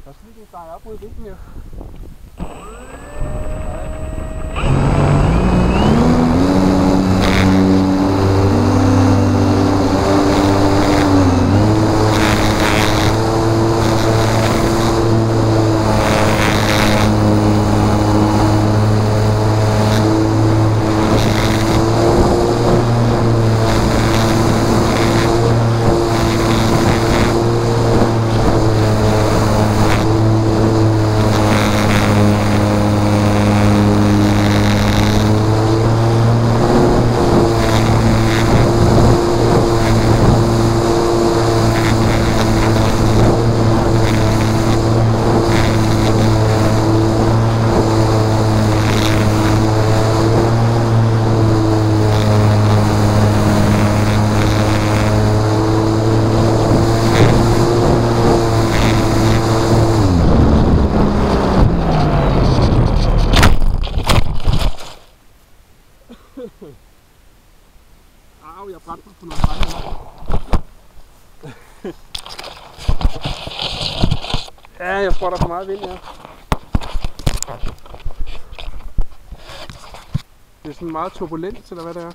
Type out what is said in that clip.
Der skal lige stege op mod vinden jo. Au, jeg brændte mig på noget brændende. Ja, jeg tror der er for meget vind her. Det er sådan meget turbulent, eller hvad det er.